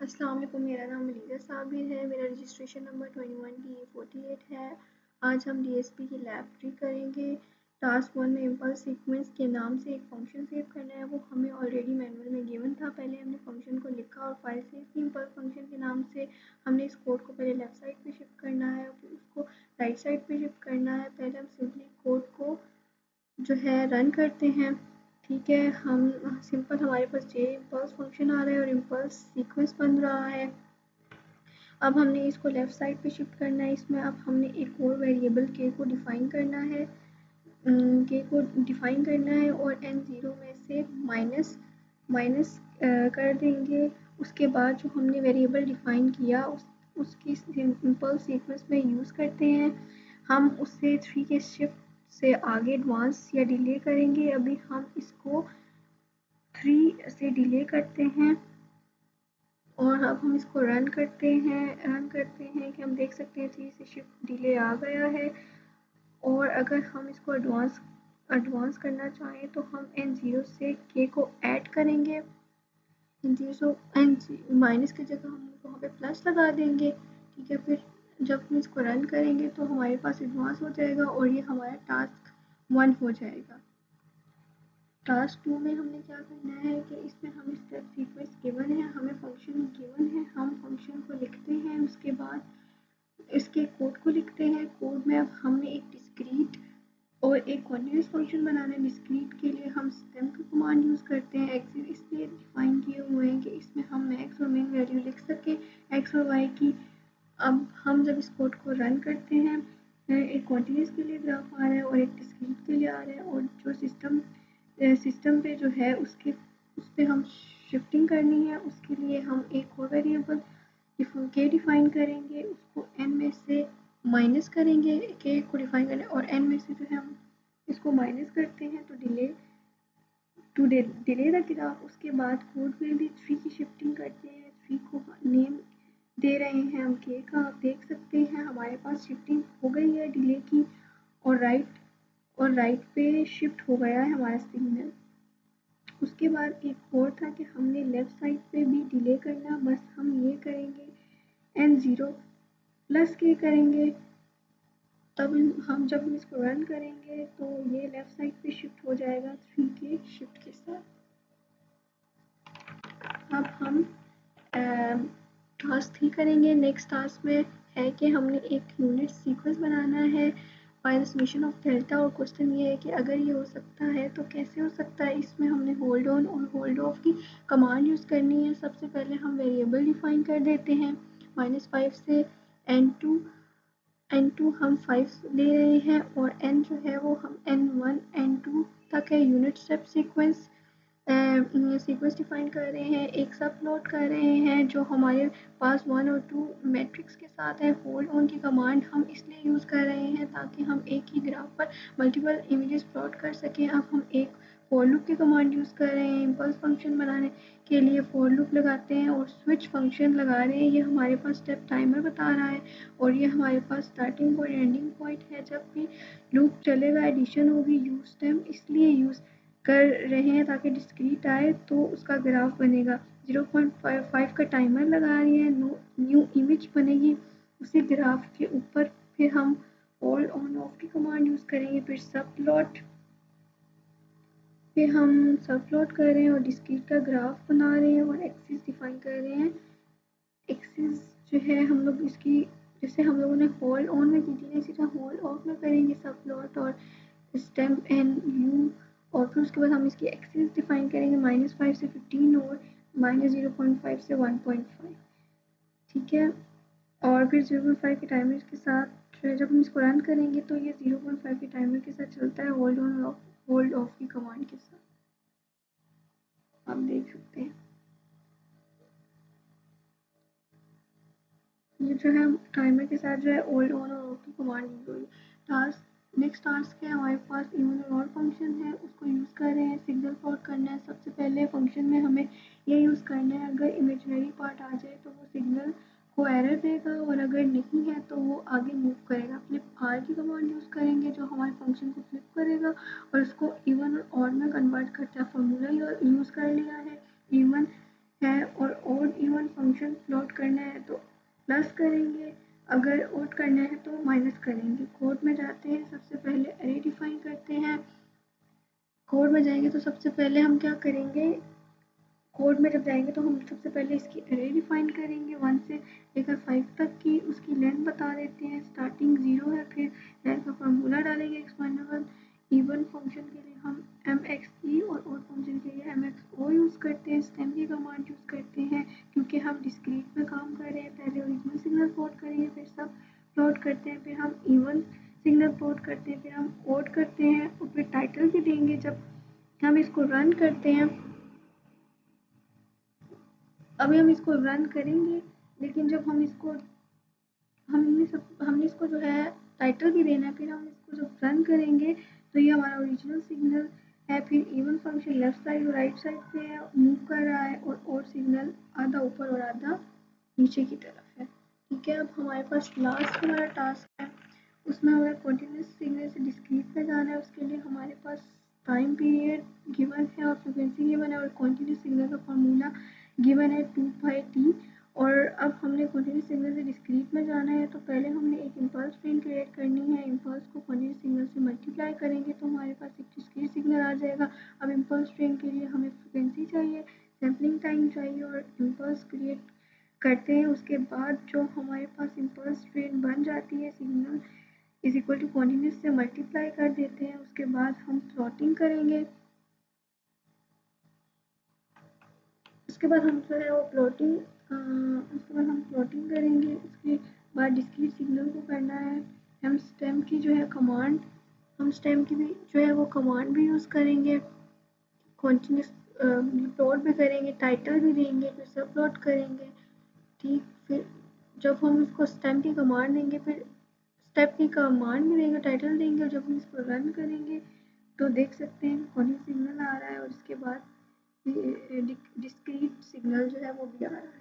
अस्सलाम वालेकुम। मेरा नाम मलिका साबिर है। मेरा रजिस्ट्रेशन नंबर 21DA48 है। आज हम DSP की लैब 3 करेंगे। टास्क 1 में इम्पल्स सीक्वेंस के नाम से एक फंक्शन सेव करना है। वो हमें ऑलरेडी मैनुअल में गिवन था। पहले हमने फंक्शन को लिखा और फाइल सेव की इम्पल्स फंक्शन के नाम से। हमने इस कोड को पहले लेफ़्ट साइड पे शिफ्ट करना है, फिर उसको राइट साइड पे शिफ्ट करना है। पहले हम सिंपली कोड को जो है रन करते हैं। ठीक है, हम सिंपल हमारे पास जे इम्पल्स फंक्शन आ रहा है और इम्पल्स सीक्वेंस बन रहा है। अब हमने इसको लेफ़्ट साइड पे शिफ्ट करना है। इसमें अब हमने एक और वेरिएबल के को डिफ़ाइन करना है, और एन ज़ीरो में से माइनस माइनस कर देंगे। उसके बाद जो हमने वेरिएबल डिफ़ाइन किया उसकी सिंपल सीक्वेंस में यूज़ करते हैं। हम उससे 3 के शिफ्ट से आगे एडवांस या डिले करेंगे। अभी हम इसको 3 से डिले करते हैं और अब हम इसको रन करते हैं कि हम देख सकते हैं 3 से शिफ्ट डिले आ गया है। और अगर हम इसको एडवांस करना चाहें तो हम एन ज़ीरो से के को ऐड करेंगे। जीरो एन माइनस की जगह हम वहाँ पे प्लस लगा देंगे। ठीक है, फिर जब हम इसको रन करेंगे तो हमारे पास एडवांस हो जाएगा और ये हमारा टास्क 1 हो जाएगा। टास्क 2 में हमने क्या करना है कि इसमें हमें स्टेप सीक्वेंस गिवन है, हमें फंक्शन गिवन है। हम फंक्शन को लिखते हैं, उसके बाद इसके कोड को लिखते हैं। कोड में अब हमने एक डिस्क्रीट और एक कॉन्टिन्यूस फंक्शन बनाना है। डिस्क्रीट के लिए हम सिस्टम का कमांड यूज़ करते हैं। एक्सिस इसलिए डिफाइन किए हुए हैं कि इसमें हम मैक्स और मिन वैल्यू लिख सकें एक्स और वाई की। अब हम जब इस कोड को रन करते हैं, एक कॉन्टिन्यूस के लिए ग्राफ आ रहा है और एक डिस्क्रीट के लिए आ रहा है, और जो सिस्टम पे जो है उस पर हम शिफ्टिंग करनी है। उसके लिए हम एक और वेरिएबल के डिफाइन करेंगे, उसको एन में से माइनस करेंगे। के को डिफाइन करें और एन में से जो है हम इसको माइनस करते हैं तो डिले द ग्राफ। उसके बाद कोड में भी 3 की शिफ्टिंग करते हैं। 3 को नेम दे रहे हैं हम के का। आप देख सकते हैं हमारे पास शिफ्टिंग हो गई है डिले की, और राइट पे शिफ्ट हो गया है हमारा सिग्नल। उसके बाद एक और था कि हमने लेफ़्ट साइड पे भी डिले करना। बस हम ये करेंगे एन ज़ीरो प्लस के करेंगे। तब हम जब इसको रन करेंगे तो ये लेफ़्ट साइड पे शिफ्ट हो जाएगा 3 के शिफ्ट के साथ। अब हम टास्क 3 करेंगे। नेक्स्ट टास्क में है कि हमने एक यूनिट सीक्वेंस बनाना है by the summation of delta. और क्वेश्चन ये है कि अगर ये हो सकता है तो कैसे हो सकता है। इसमें हमने होल्ड ऑन और होल्ड ऑफ की कमांड यूज़ करनी है। सबसे पहले हम वेरिएबल डिफाइन कर देते हैं। -5 से n2 हम 5 ले रहे हैं और n जो है वो हम n1 n2 तक है। यूनिट स्टेप सीक्वेंस डिफाइन कर रहे हैं। एक सब प्लॉट कर रहे हैं जो हमारे पास 1 और 2 मैट्रिक्स के साथ है। होल्ड ऑन की कमांड हम इसलिए यूज़ कर रहे हैं ताकि हम एक ही ग्राफ पर मल्टीपल इमेजेस प्लॉट कर सकें। अब हम एक फॉर लूप की कमांड यूज़ कर रहे हैं। इम्पल्स फंक्शन बनाने के लिए फॉर लूप लगाते हैं और स्विच फंक्शन लगा रहे हैं। ये हमारे पास स्टेप टाइमर बता रहा है और ये हमारे पास स्टार्टिंग पॉइंट एंडिंग पॉइंट है। जब भी लूप चलेगा एडिशन होगी। यूज़ टाइम इसलिए यूज़ कर रहे हैं ताकि डिस्क्रीट आए तो उसका ग्राफ बनेगा। 0.5 का टाइमर लगा रही है। न्यू इमेज बनेगी उसी ग्राफ के ऊपर। फिर हम होल्ड ऑन ऑफ की कमांड यूज़ करेंगे। फिर हम सब प्लॉट कर रहे हैं और डिस्क्रीट का ग्राफ बना रहे हैं और एक्सिस डिफाइन कर रहे हैं। एक्सिस जो है हम लोग इसकी जैसे हम लोगों ने होल्ड ऑन में की थी ना, इसी तरह होल्ड ऑफ में करेंगे सब प्लॉट और स्टेम एन यू। और फिर उसके बाद हम इसकी एक्सिस डिफाइन करेंगे -5 से 15 और -0.5 से 1.5। ठीक है, और फिर 0.5 के टाइमर के साथ जब हम इसको रन करेंगे तो ये 0.5 के टाइमर के साथ चलता है होल्ड ऑन और होल्ड ऑफ की कमांड के साथ। आप देख सकते हैं ये जो है टाइमर के साथ जो है होल्ड ऑन और ऑफ की कमांड यूज हुई। नेक्स्ट टास्क है हमारे पास इवन और ऑड फंक्शन है, उसको यूज़ कर रहे हैं। सिग्नल प्लॉट करना है। सबसे पहले फंक्शन में हमें ये यूज़ करना है, अगर इमेजिनरी पार्ट आ जाए तो वो सिग्नल को एरर देगा और अगर नहीं है तो वो आगे मूव करेगा। फ्लिप आर की कमांड यूज़ करेंगे जो हमारे फंक्शन को फ्लिप करेगा और उसको इवन और ऑड में कन्वर्ट करता है। फॉर्मूला यूज़ कर लिया है। इवन है और ऑड इवन फंक्शन प्लॉट करना है तो प्लस करेंगे, अगर ऑड करना है तो माइनस करेंगे। कोड में जाते हैं, सबसे पहले अरे डिफाइन करते हैं। कोड में जाएंगे तो सबसे पहले हम क्या करेंगे, कोड में जब जाएंगे तो हम सबसे पहले इसकी अरे डिफाइन करेंगे 1 से लेकर 5 तक की, उसकी लेंथ बता देते हैं। स्टार्टिंग 0 है, फिर लेंथ का फार्मूला डालेंगे एक्सपांडेबल। इवन फंक्शन के लिए हम mxe और ऑड फंक्शन के लिए mxo यूज़ करते हैं। स्टेम की कमांड यूज़ करते हैं क्योंकि हम डिस्क्रीट में काम कर रहे हैं। पहले ओरिजिनल सिग्नल प्लॉट करेंगे, फिर सब प्लॉट करते हैं, फिर हम इवन सिग्नल प्लॉट करते हैं, फिर हम ऑड करते हैं और फिर टाइटल भी देंगे। जब हम इसको रन करते हैं, अभी हम इसको रन करेंगे, लेकिन जब हम इसको हमने इसको जो है टाइटल भी देना है, फिर हम इसको जब रन करेंगे तो ये हमारा ओरिजिनल सिग्नल है। फिर इवन फंक्शन लेफ्ट साइड और राइट साइड पे है, मूव कर रहा है, और सिग्नल आधा ऊपर और आधा नीचे की तरफ है। ठीक है, अब हमारे पास लास्ट हमारा टास्क है, उसमें हमें कंटिन्यूस सिग्नल से डिस्क्रीट में जाना है। उसके लिए हमारे पास टाइम पीरियड गिवन है और फ्रिक्वेंसी गिवन है और कंटिन्यूस सिग्नल का फार्मूला गिवन है 2/t। और अब हमने कंटिन्यूस सिग्नल से डिस्क्रीट में जाना है, तो पहले हमने एक इम्पल्स ट्रेन क्रिएट करनी है। इम्पल्स को कंटिन्यूस सिग्नल से मल्टीप्लाई करेंगे तो हमारे पास एक डिस्क्रीट सिग्नल आ जाएगा। अब इम्पल्स ट्रेन के लिए हमें फ्रिक्वेंसी चाहिए, सैम्पलिंग टाइम चाहिए और इम्पल्स क्रिएट करते हैं। उसके बाद जो हमारे पास इम्पल्स ट्रेन बन जाती है, signal is equal to continuous से मल्टीप्लाई कर देते हैं। उसके बाद हम प्लॉटिंग करेंगे, उसके बाद हम जो है वो प्लॉटिंग करेंगे। उसके बाद डिस्क्रीट सिग्नल को करना है। हम स्टेम की जो है कमांड हम स्टेम की भी जो है वो कमांड भी यूज़ करेंगे। कंटिन्यूस प्लॉट भी करेंगे, टाइटल भी देंगे, फिर सब प्लॉट करेंगे। ठीक, फिर जब हम इसको स्टेम की कमांड देंगे, फिर स्टेप की कमांड भी देंगे, टाइटल देंगे, और जब हम इसको रन करेंगे तो देख सकते हैं कंटिन्यूस सिग्नल आ रहा है और इसके बाद डिस्क्रीट सिग्नल जो है वो भी आ रहा है।